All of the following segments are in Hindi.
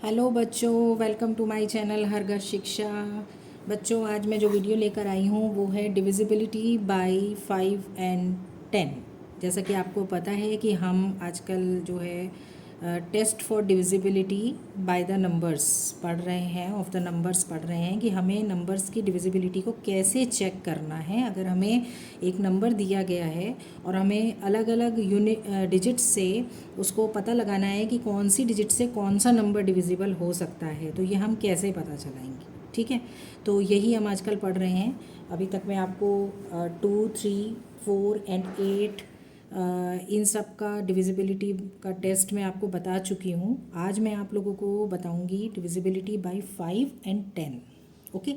हेलो बच्चों, वेलकम टू माय चैनल हर घर शिक्षा। बच्चों, आज मैं जो वीडियो लेकर आई हूँ वो है डिविजिबिलिटी बाय 5 and 10। जैसा कि आपको पता है कि हम आजकल जो है test for divisibility by the numbers पढ़ रहे हैं, ऑफ द नंबर्स पढ़ रहे हैं कि हमें नंबर्स की डिविजिबिलिटी को कैसे चेक करना है। अगर हमें एक नंबर दिया गया है और हमें अलग अलग डिजिट से उसको पता लगाना है कि कौन सी डिजिट से कौन सा नंबर डिविजिबल हो सकता है, तो ये हम कैसे पता चलाएंगे। ठीक है, तो यही हम आजकल पढ़ रहे हैं। अभी तक मैं आपको 2, 3, 4 and 8 इन सब का डिविजिबिलिटी का टेस्ट मैं आपको बता चुकी हूँ। आज मैं आप लोगों को बताऊँगी डिविजिबिलिटी बाय 5 and 10। ओके,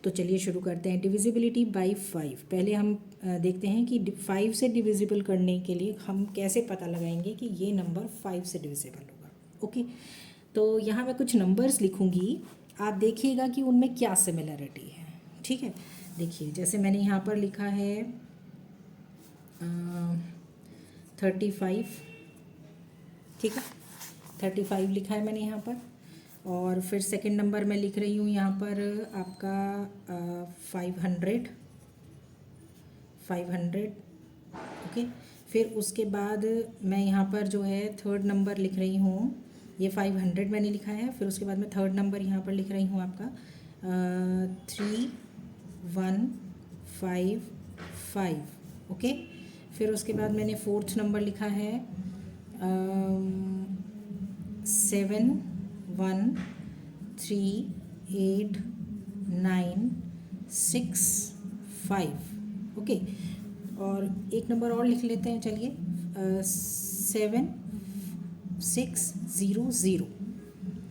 तो चलिए शुरू करते हैं। Divisibility bye 5। पहले हम देखते हैं कि 5 से डिविजिबल करने के लिए हम कैसे पता लगाएंगे कि ये नंबर 5 से डिविजिबल होगा। ओके, तो यहाँ मैं कुछ नंबर्स लिखूँगी, आप देखिएगा कि उनमें क्या सिमिलरिटी है। ठीक है, देखिए जैसे मैंने यहाँ पर लिखा है 35। ठीक है, 35 लिखा है मैंने यहाँ पर। और फिर सेकंड नंबर मैं लिख रही हूँ यहाँ पर आपका 500। ओके, फिर उसके बाद मैं यहाँ पर जो है थर्ड नंबर लिख रही हूँ। ये 500 मैंने लिखा है। फिर उसके बाद मैं थर्ड नंबर यहाँ पर लिख रही हूँ आपका 3155। ओके, फिर उसके बाद मैंने फोर्थ नंबर लिखा है 713896 ओके, और एक नंबर और लिख लेते हैं, चलिए 7600।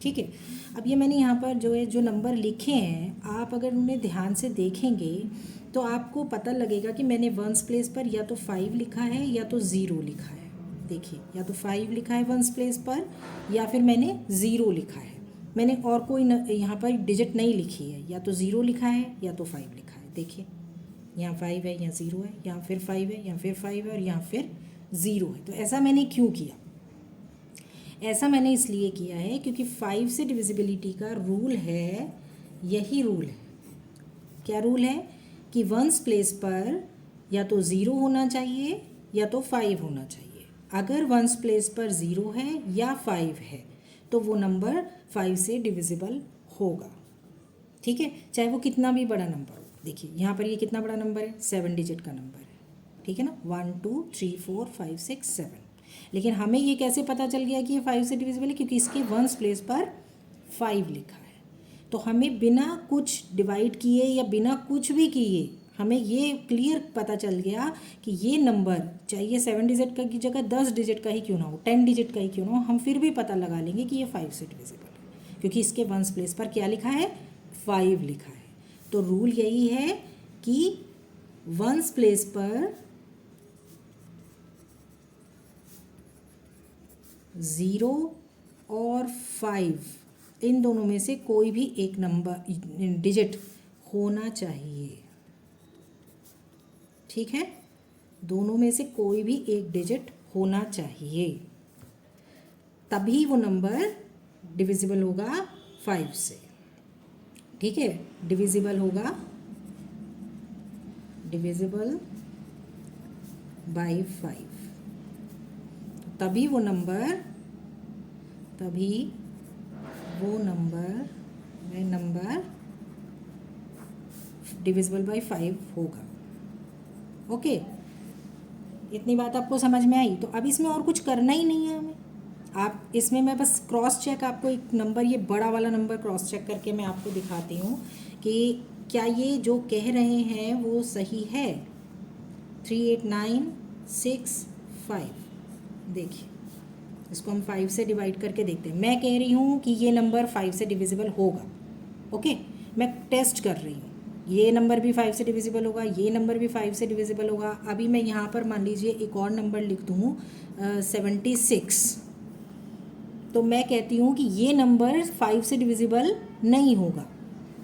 ठीक है, अब ये मैंने यहाँ पर जो नंबर लिखे हैं, आप अगर उन्हें ध्यान से देखेंगे तो आपको पता लगेगा कि मैंने वंस प्लेस पर या तो 5 लिखा है या तो 0 लिखा है। देखिए, या तो 5 लिखा है वंस प्लेस पर या फिर मैंने 0 लिखा है। मैंने और कोई यहाँ पर डिजिट नहीं लिखी है, या तो 0 लिखा है या तो 5 लिखा है। देखिए, यहाँ 5 है, यहाँ 0 है, यहाँ फिर 5 है, यहाँ फिर 5 है और यहाँ फिर 0 है। तो ऐसा मैंने क्यों किया? ऐसा मैंने इसलिए किया है क्योंकि 5 से डिविजिबिलिटी का रूल है, यही रूल है। क्या रूल है? कि वंस प्लेस पर या तो 0 होना चाहिए या तो 5 होना चाहिए। अगर वंस प्लेस पर 0 है या 5 है तो वो नंबर 5 से डिविजिबल होगा। ठीक है, चाहे वो कितना भी बड़ा नंबर हो। देखिए यहाँ पर ये कितना बड़ा नंबर है, 7 डिजिट का नंबर है। ठीक है ना, 1 2 3 4 5 6 7। लेकिन हमें ये कैसे पता चल गया कि ये 5 से डिविजिबल है? क्योंकि इसके वंस प्लेस पर 5 लिखा है। तो हमें बिना कुछ डिवाइड किए या बिना कुछ भी किए हमें ये क्लियर पता चल गया कि ये नंबर, चाहिए 7 डिजिट का की जगह 10 डिजिट का ही क्यों ना हो, 10 डिजिट का ही क्यों ना हो, हम फिर भी पता लगा लेंगे कि ये 5 से डिविजिबल है, क्योंकि इसके वंस प्लेस पर क्या लिखा है? 5 लिखा है। तो रूल यही है कि वंस प्लेस पर 0 और 5 इन दोनों में से कोई भी एक नंबर डिजिट होना चाहिए। ठीक है, दोनों में से कोई भी एक डिजिट होना चाहिए, तभी वो नंबर डिविजिबल होगा 5 से। ठीक है, डिविजिबल होगा, डिविजिबल बाय 5, तभी वो नंबर डिविजिबल बाय 5 होगा। ओके, इतनी बात आपको समझ में आई? तो अब इसमें और कुछ करना ही नहीं है हमें। आप इसमें मैं बस क्रॉस चेक, आपको एक नंबर, ये बड़ा वाला नंबर क्रॉस चेक करके मैं आपको दिखाती हूँ कि क्या ये जो कह रहे हैं वो सही है। 38965। देखिए, इसको हम 5 से डिवाइड करके देखते हैं। मैं कह रही हूँ कि ये नंबर 5 से डिविजिबल होगा। ओके, मैं टेस्ट कर रही हूँ, ये नंबर भी 5 से डिविजिबल होगा, ये नंबर भी 5 से डिविजिबल होगा। अभी मैं यहाँ पर मान लीजिए एक और नंबर लिख दूँ 76, तो मैं कहती हूँ कि ये नंबर 5 से डिविजिबल नहीं होगा।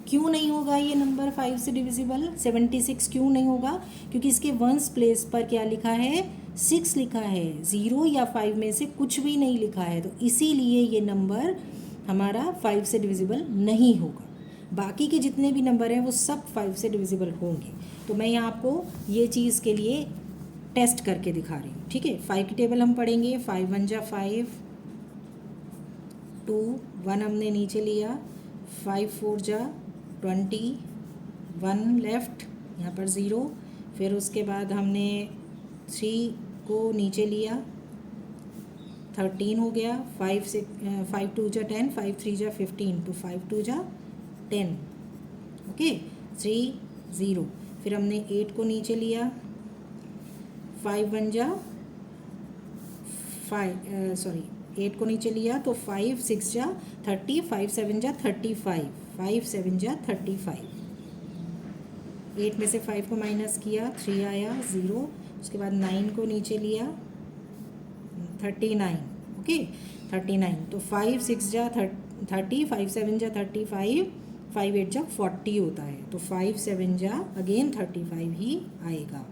क्यों नहीं होगा ये नंबर 5 से डिविजिबल? 76 क्यों नहीं होगा? क्योंकि इसके वंस प्लेस पर क्या लिखा है? 6 लिखा है, 0 या 5 में से कुछ भी नहीं लिखा है। तो इसीलिए ये नंबर हमारा 5 से डिविजिबल नहीं होगा। बाकी के जितने भी नंबर हैं वो सब 5 से डिविजिबल होंगे। तो मैं यहाँ आपको ये चीज़ के लिए टेस्ट करके दिखा रही हूँ, ठीक है। 5 की टेबल हम पढ़ेंगे। 5 1 जा 5, 2 1 हमने नीचे लिया, 5 4 जा 20, 1 लेफ्ट, यहाँ पर 0। फिर उसके बाद हमने 3 को नीचे लिया, 13 हो गया। 5 2 जा 10, 5 3 जा 15, तो 5 2 जा 10, ओके। 3 0। फिर हमने 8 को नीचे लिया, 5 1 जा 8 को नीचे लिया, तो 5 6 जा 30, 5 7 जा 35, 5 7 जा 35। 8 में से 5 को माइनस किया, 3 आया 0। उसके बाद 9 को नीचे लिया, 39, ओके 39। तो 5 6 जा 30, 5 7 जा 35, 5 8 जा 40 होता है। तो 5 7 जा अगेन 35 ही आएगा,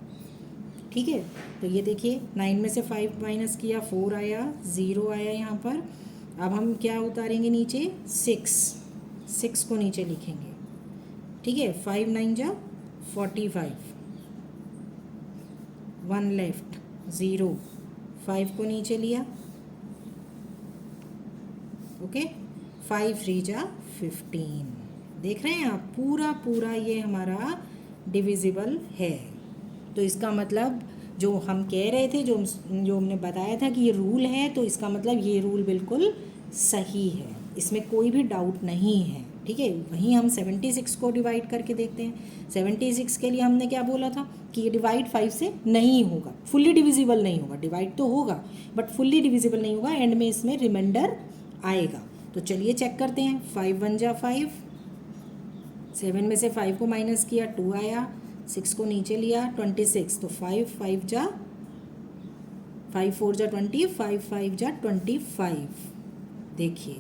ठीक है। तो ये देखिए 9 में से 5 माइनस किया, 4 आया, 0 आया यहाँ पर। अब हम क्या उतारेंगे नीचे, 6 को नीचे लिखेंगे, ठीक है। 5 9 जा 45, 1 लेफ्ट, 0। 5 को नीचे लिया, ओके। 5 3 जा 15। देख रहे हैं आप, पूरा ये हमारा डिविजिबल है। तो इसका मतलब जो हम कह रहे थे, जो हमने बताया था कि ये रूल है, तो इसका मतलब ये रूल बिल्कुल सही है, इसमें कोई भी डाउट नहीं है, ठीक है। वहीं हम 76 को डिवाइड करके देखते हैं। 76 के लिए हमने क्या बोला था कि ये डिवाइड 5 से नहीं होगा, फुल्ली डिविजिबल नहीं होगा। डिवाइड तो होगा बट फुल्ली डिविजिबल नहीं होगा, एंड में इसमें रिमाइंडर आएगा। तो चलिए चेक करते हैं। 5 1 जा 5, 7 में से 5 को माइनस किया, 2 आया, 6 को नीचे लिया, 26। तो 5 4 जा 20, 5 5 जा 25। देखिए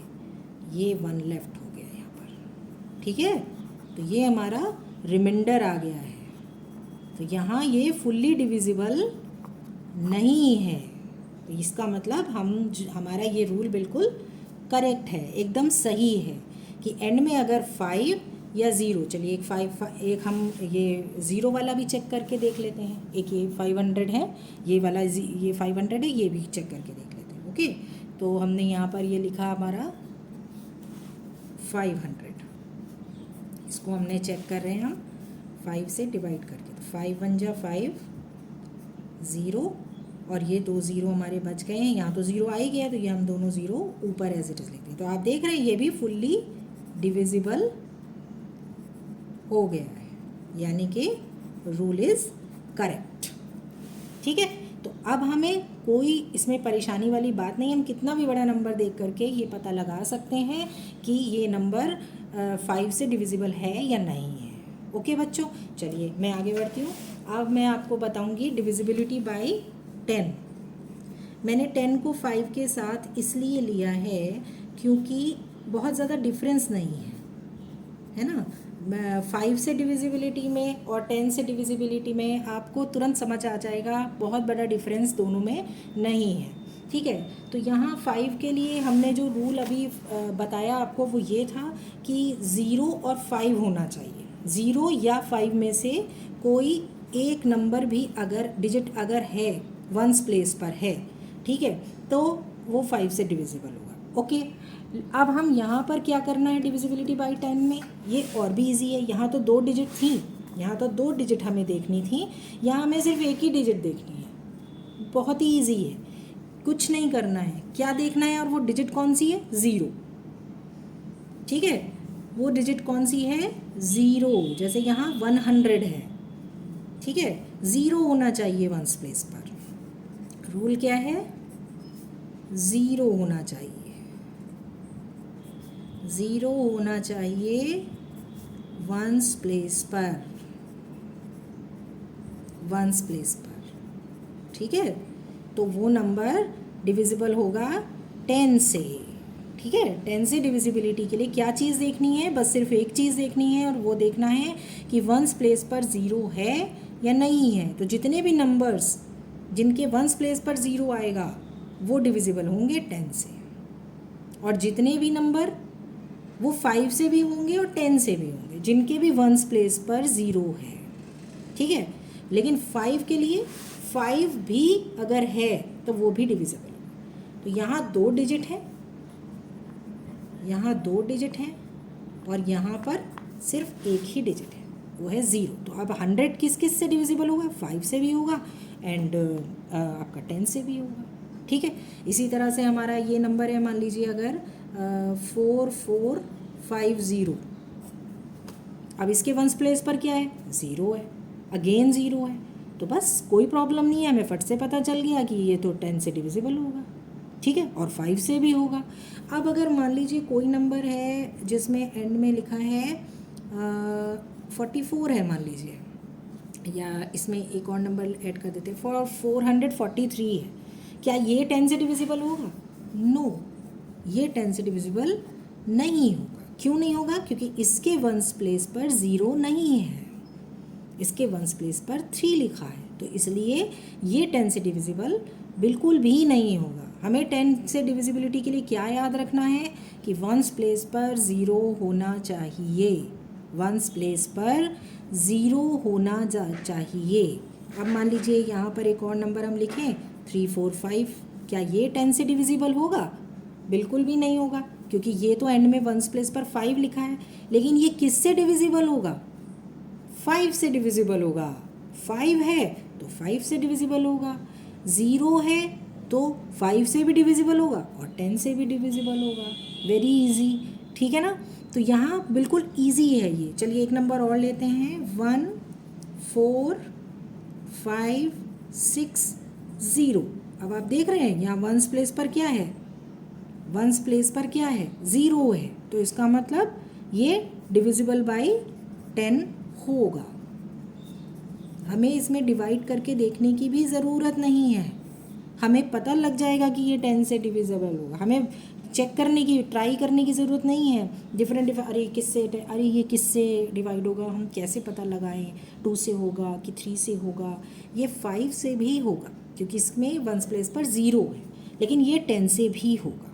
ये 1 लेफ्ट हो गया यहाँ पर, ठीक है। तो ये हमारा रिमाइंडर आ गया है। तो यहाँ ये फुल्ली डिविजिबल नहीं है। तो इसका मतलब हमारा ये रूल बिल्कुल करेक्ट है, एकदम सही है कि एंड में अगर 5 या 0, चलिए एक हम ये 0 वाला भी चेक करके देख लेते हैं। एक ये 500 है, ये वाला ये 500 है, ये भी चेक करके देख लेते हैं, ओके। तो हमने यहाँ पर ये लिखा हमारा 500, इसको हमने चेक कर रहे हैं हम 5 से डिवाइड करके। तो 5 1 जा 5, 0, और ये 2 0 हमारे बच गए हैं। यहाँ तो 0 आ ही गया, तो ये हम दोनों 0 ऊपर एज इट इज लिखते हैं। तो आप देख रहे हैं ये भी फुल्ली डिविजिबल हो गया है, यानी कि रूल इज़ करेक्ट, ठीक है। तो अब हमें कोई इसमें परेशानी वाली बात नहीं, हम कितना भी बड़ा नंबर देख करके ये पता लगा सकते हैं कि ये नंबर 5 से डिविजिबल है या नहीं है, ओके बच्चों। चलिए मैं आगे बढ़ती हूँ। अब मैं आपको बताऊँगी डिविजिबिलिटी बाय 10। मैंने 10 को 5 के साथ इसलिए लिया है क्योंकि बहुत ज़्यादा डिफरेंस नहीं है ना। 5 से डिविजिबिलिटी में और 10 से डिविजिबिलिटी में आपको तुरंत समझ आ जाएगा, बहुत बड़ा डिफरेंस दोनों में नहीं है, ठीक है। तो यहाँ 5 के लिए हमने जो रूल अभी बताया आपको वो ये था कि 0 और 5 होना चाहिए। 0 या 5 में से कोई एक नंबर भी अगर डिजिट अगर है वंस प्लेस पर है, ठीक है, तो वो 5 से डिविजिबल होगा, ओके। अब हम यहाँ पर क्या करना है डिविजिबिलिटी बाय 10 में, ये और भी इजी है। यहाँ तो 2 डिजिट थी, यहाँ तो 2 डिजिट हमें देखनी थी, यहाँ हमें सिर्फ एक ही डिजिट देखनी है। बहुत ही इजी है, कुछ नहीं करना है। क्या देखना है और वो डिजिट कौन सी है, 0, ठीक है। वो डिजिट कौन सी है, 0। जैसे यहाँ 100 है, ठीक है, 0 होना चाहिए वंस प्लेस पर। रूल क्या है, 0 होना चाहिए, 0 होना चाहिए वंस प्लेस पर, वंस प्लेस पर, ठीक है। तो वो नंबर डिविजिबल होगा 10 से, ठीक है। 10 से डिविजिबिलिटी के लिए क्या चीज़ देखनी है, बस सिर्फ एक चीज़ देखनी है, और वो देखना है कि वंस प्लेस पर 0 है या नहीं है। तो जितने भी नंबर्स जिनके वंस प्लेस पर 0 आएगा वो डिविजिबल होंगे 10 से, और जितने भी नंबर वो 5 से भी होंगे और 10 से भी होंगे, जिनके भी वंस प्लेस पर ज़ीरो है, ठीक है। लेकिन 5 के लिए 5 भी अगर है तो वो भी डिविजिबल होगा। तो यहाँ 2 डिजिट है, यहाँ 2 डिजिट है, और यहाँ पर सिर्फ एक ही डिजिट है, वो है 0। तो अब 100 किस किस से डिविजिबल होगा? 5 से भी होगा एंड आपका 10 से भी होगा, ठीक है। इसी तरह से हमारा ये नंबर है, मान लीजिए अगर 4450। अब इसके वंस प्लेस पर क्या है? 0 है, अगेन 0 है। तो बस कोई प्रॉब्लम नहीं है, हमें फट से पता चल गया कि ये तो 10 से डिविजिबल होगा, ठीक है, और 5 से भी होगा। अब अगर मान लीजिए कोई नंबर है जिसमें एंड में लिखा है 44 है मान लीजिए, या इसमें एक और नंबर ऐड कर देते हैं 443 है, क्या ये 10 से डिविजिबल होगा? नो, ये 10 से डिविजिबल नहीं होगा। क्यों नहीं होगा? क्योंकि इसके वंस प्लेस पर 0 नहीं है, इसके वंस प्लेस पर 3 लिखा है, तो इसलिए ये 10 से डिविजिबल बिल्कुल भी नहीं होगा। हमें 10 से डिविजिबिलिटी के लिए क्या याद रखना है कि वंस प्लेस पर 0 होना चाहिए, वंस प्लेस पर 0 होना चाहिए। अब मान लीजिए यहाँ पर एक और नंबर हम लिखें 345, क्या ये 10 से डिविजिबल होगा? बिल्कुल भी नहीं होगा, क्योंकि ये तो एंड में वंस प्लेस पर 5 लिखा है। लेकिन ये किस से डिविजिबल होगा? 5 से डिविजिबल होगा। 5 है तो 5 से डिविजिबल होगा, 0 है तो 5 से भी डिविजिबल होगा और 10 से भी डिविजिबल होगा। वेरी इजी, ठीक है ना। तो यहाँ बिल्कुल इजी है ये। चलिए एक नंबर और लेते हैं, 1 4 5 6 0। अब आप देख रहे हैं यहाँ वंस प्लेस पर क्या है? वंस प्लेस पर क्या है? 0 है, तो इसका मतलब ये डिविजिबल बाई 10 होगा। हमें इसमें डिवाइड करके देखने की भी ज़रूरत नहीं है, हमें पता लग जाएगा कि ये 10 से डिविजिबल होगा। हमें चेक करने की, ट्राई करने की ज़रूरत नहीं है। अरे ये किससे डिवाइड होगा, हम कैसे पता लगाएं? 2 से होगा कि 3 से होगा? ये 5 से भी होगा, क्योंकि इसमें वंस प्लेस पर 0 है। लेकिन ये 10 से भी होगा,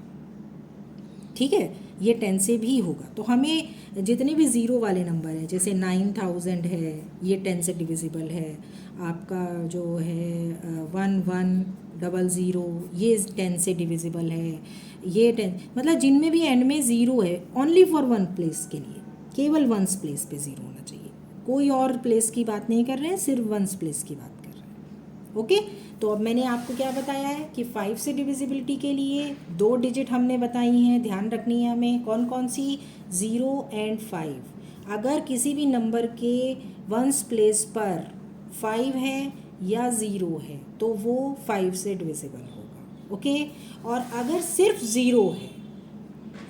ठीक है, ये 10 से भी होगा। तो हमें जितने भी 0 वाले नंबर हैं, जैसे 9000 है, ये 10 से डिविजिबल है। आपका जो है 1100, ये 10 से डिविजिबल है। ये 10, मतलब जिनमें भी एंड में 0 है, ओनली फॉर वन प्लेस के लिए, केवल वंस प्लेस पे 0 होना चाहिए। कोई और प्लेस की बात नहीं कर रहे हैं, सिर्फ वंस प्लेस की बात कर रहे हैं। ओके, तो अब मैंने आपको क्या बताया है कि 5 से डिविजिबिलिटी के लिए 2 डिजिट हमने बताई हैं, ध्यान रखनी है हमें। कौन कौन सी? 0 एंड 5। अगर किसी भी नंबर के वंस प्लेस पर 5 है या 0 है तो वो 5 से डिविजिबल होगा, ओके। और अगर सिर्फ 0 है,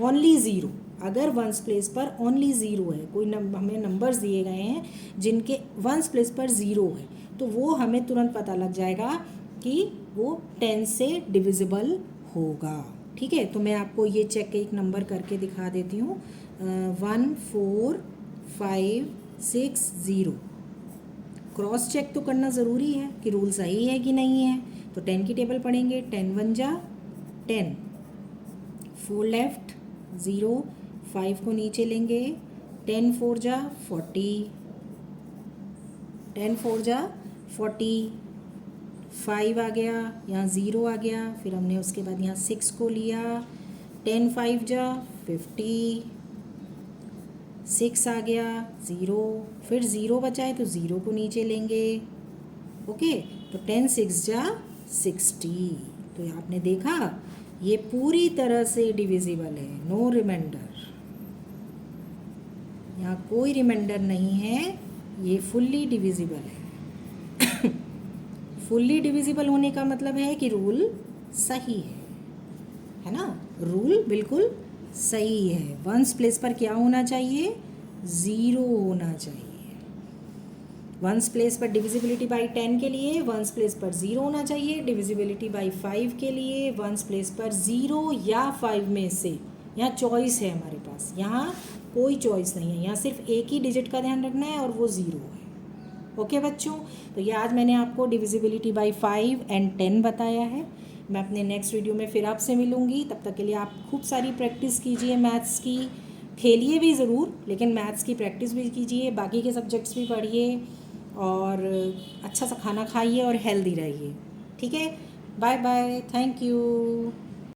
ओनली 0, अगर वंस प्लेस पर ओनली 0 है, कोई हमें नंबर्स दिए गए हैं जिनके वंस प्लेस पर 0 है, तो वो हमें तुरंत पता लग जाएगा कि वो 10 से डिविजिबल होगा, ठीक है। तो मैं आपको ये चेक एक नंबर करके दिखा देती हूँ, 14560। क्रॉस चेक तो करना ज़रूरी है कि रूल सही है कि नहीं है। तो 10 की टेबल पढ़ेंगे, 10 1 जा 10, 4 लेफ्ट 0, 5 को नीचे लेंगे, 10 4 जा 40, 10 4 जा 40, 5 आ गया, यहाँ 0 आ गया, फिर हमने उसके बाद यहाँ 6 को लिया, 10 5 जा 50, 6 आ गया 0, फिर 0 बचा है तो 0 को नीचे लेंगे, ओके। तो 10 6 जा 60। तो आपने देखा ये पूरी तरह से डिविजिबल है, नो रिमाइंडर, यहाँ कोई रिमाइंडर नहीं है, ये फुल्ली डिविजिबल है। फुल्ली डिविजिबल होने का मतलब है कि रूल सही है ना, रूल बिल्कुल सही है। वंस प्लेस पर क्या होना चाहिए? 0 होना चाहिए। वंस प्लेस पर डिविजिबिलिटी बाई 10 के लिए वंस प्लेस पर 0 होना चाहिए, डिविजिबिलिटी बाई 5 के लिए वंस प्लेस पर 0 या 5 में से। यहाँ चॉइस है हमारे पास, यहाँ कोई चॉइस नहीं है, यहाँ सिर्फ एक ही डिजिट का ध्यान रखना है और वो 0 है, ओके बच्चों। तो ये आज मैंने आपको डिविजिबिलिटी बाई 5 एंड 10 बताया है। मैं अपने नेक्स्ट वीडियो में फिर आपसे मिलूँगी, तब तक के लिए आप खूब सारी प्रैक्टिस कीजिए मैथ्स की, खेलिए भी ज़रूर, लेकिन मैथ्स की प्रैक्टिस भी कीजिए, बाकी के सब्जेक्ट्स भी पढ़िए और अच्छा सा खाना खाइए और हेल्दी रहिए। ठीक है, बाय बाय, थैंक यू।